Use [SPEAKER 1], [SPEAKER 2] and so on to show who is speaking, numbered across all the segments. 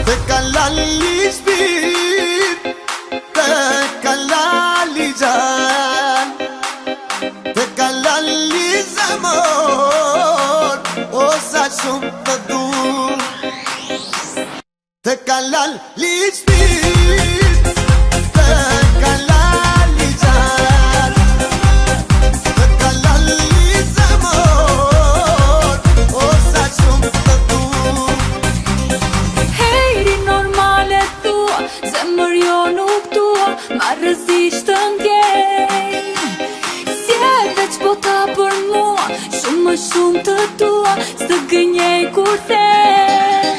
[SPEAKER 1] Te kalali shpirt, te kalali gjan, te kalali zemër, o sa shumë të dur. Te kalali shpirt, te kalali gjan, te kalali zemër, o sa shumë të dur.
[SPEAKER 2] Hejri normale thua, zemër jo nuk tua, ma rëzisht të ndjej. Si e veç bota për mua, shumë më shumë të tua, së gënjej kur them.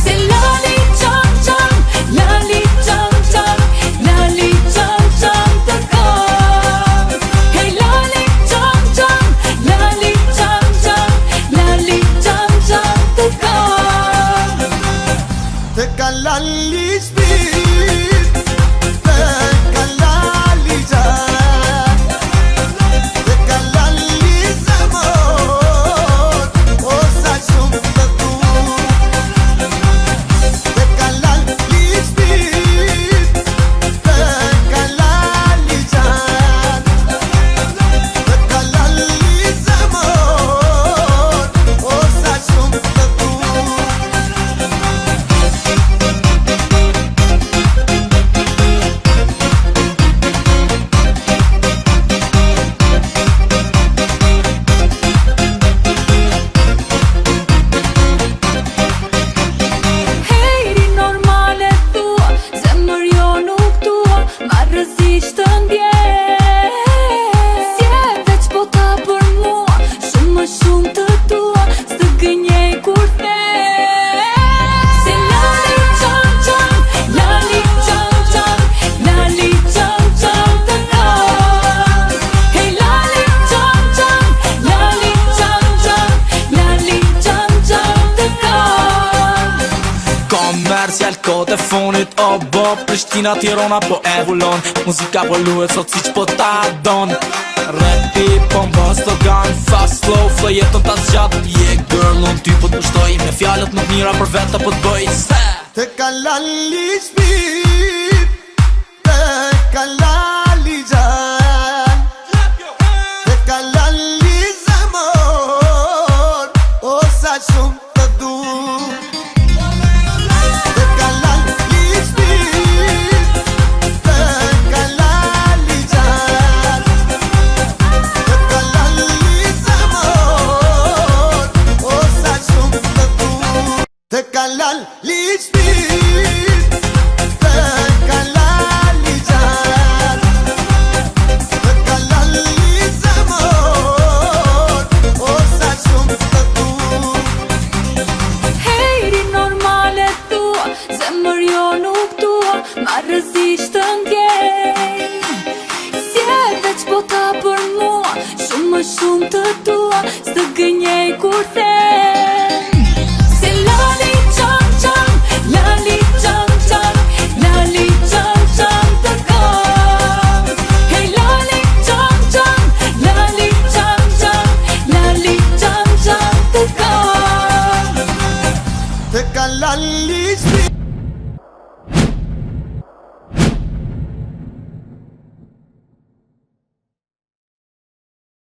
[SPEAKER 2] Se lali qam qam, lali qam qam, lali qam qam të kam. Hej lali qam qam, lali qam qam, lali qam qam të kam.
[SPEAKER 1] Te kalali shpirt, te kalali gjan, te kalali zemër, o sa shumë të dur. Te kalali shpirt, te kalali gjan, te kalali zemër, o sa shumë të dur.
[SPEAKER 2] Hejri normale thua, zemër jo nuk tua, ma rëzisht të ndjej. Si e veç bota për mua, shumë më shumë të tua, së gënjej kur them. Se lali qam qam, lali qam qam, lali qam qam të kam. Hej lali qam qam, lali qam qam, lali qam qam të kam.
[SPEAKER 3] Komercial kod e fonit, o bo Prishtina, Tirana po evolon, muzika po luhet sot siç po ta don. Rapi po mba slogan, fast flow, flow jetën ta zgjat. Yeah girl, unë ty po t'pushtoj, me fjalët më t'mira për veta po t'bëj se.
[SPEAKER 1] Te kalali shpirt, te kalali gjan, te kalali zemër, o sa shumë të dur. Te kalali shpirt, te kalali gjan, te kalali zemër, o sa shumë të dur. Te kalali shpirt, te kalali gjan, te kalali zemër, o sa shumë të dur.
[SPEAKER 2] Hejri normale thua, zemër jo nuk tua, ma rëzisht të ndjej. Si e veç bota për mua, shumë më shumë të tua, së gënjej kur them.